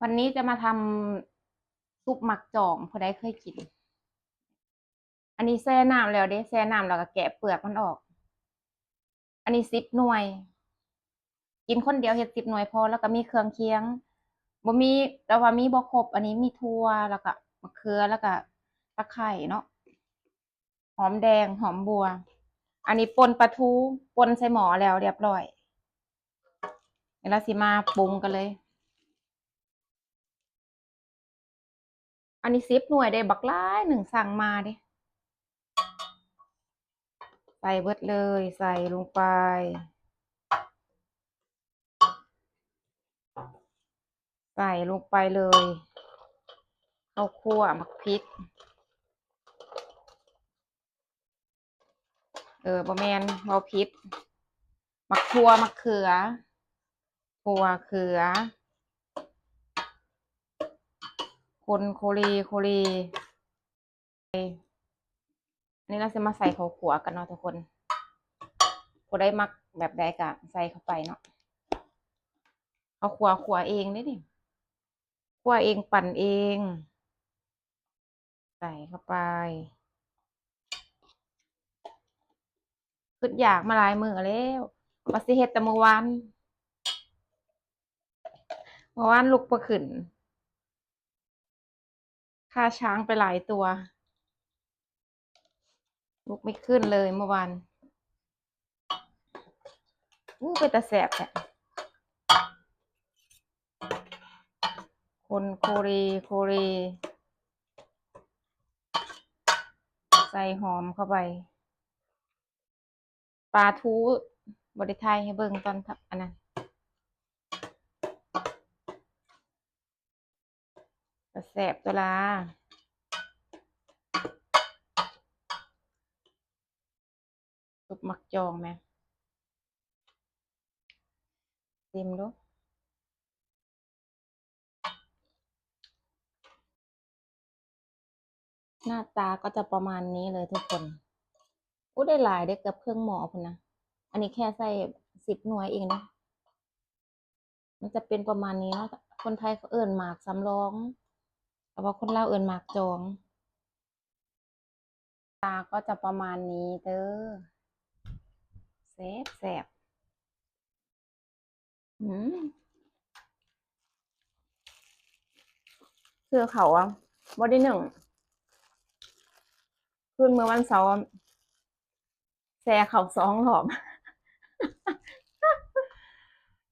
วันนี้จะมาทำซุปหมักจ่องพอได้เคยกิน อันนี้แช่น้ำแล้วเด้แช่น้ำแล้วก็แกะเปลือกมันออก อันนี้10 หน่วย กินคนเดียวเฮ็ด10 หน่วยพอแล้วก็มีเครื่องเคียงบ่มีแต่ว่ามีบ่ครบอันนี้มีถั่วแล้วก็มะเขือแล้วก็ตะไคร้เนาะหอมแดงหอมบัว อันนี้ป่นปลาทูป่นใส่หม้อแล้วเรียบร้อยเดี๋ยวเราสิมาปรุงกันเลย อันนี้10 หน่วยได้บักหลายหนึ่งสั่งมาเด้ใส่เบิดเลยใส่ลงไป ใส่ลงไปเลยข้าวคั่วหมักพริกบ่แม่นเว้าผิดหมักทั่วมะเขือถั่วเขือคนโคเลโคเลอันนี้เราจะมาใส่ข้าวคั่วกันเนาะทุกคนผู้ใดมักแบบใดก็ใส่เข้าไปเนาะข้าวคั่วเองเด้นี่คั่วเองปั่นเองใส่เข้าไปคิดอยากมาหลายมื้อแล้วว่าสิเฮ็ดแต่เมื่อวานลุกบ่ขึ้นฆ่าช้างไปหลายตัวลุกไม่ขึ้นเลยเมื่อวานเป็นตาแสบแท้คนโคเรโคเรใส่หอมเข้าไปปลาทูบไดไทยให้เบิ่งตอนทับอันนั้นตาแสบตัวลาซุปหมักจองไหมชิมดูหน้าตาก็จะประมาณนี้เลยทุกคนได้หลายได้เกือบครึ่งหม้อพุ่นนะอันนี้แค่ใส่10 หน่วยเองนะมันจะเป็นประมาณนี้เนาะคนไทยเขาเอิ่นหมากสำรองแต่ว่าคนลาวเอิ่นหมากจองตาก็จะประมาณนี้เด้อแซ่บแซ่บอืมคือเขาอะบ่ได้หนึ่งคืนเมื่อวันเสาร์แซ่เขา2 รอบ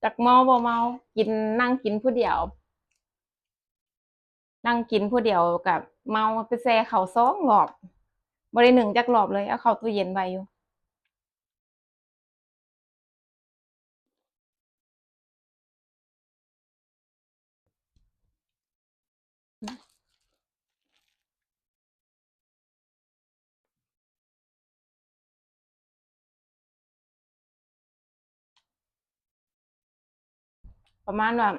จากเมาบ่เมากินนั่งกินผู้เดียวนั่งกินผู้เดียวกับเมาไปแซ่เขา2 รอบบ่ได้หนึ่งจักรอบเลยเอาเข้าตู้เย็นไว้อยู่ประมาณว่า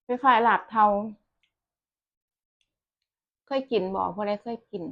คล้ายๆลาบเทาเคยกินบ่พอได้เคยกิน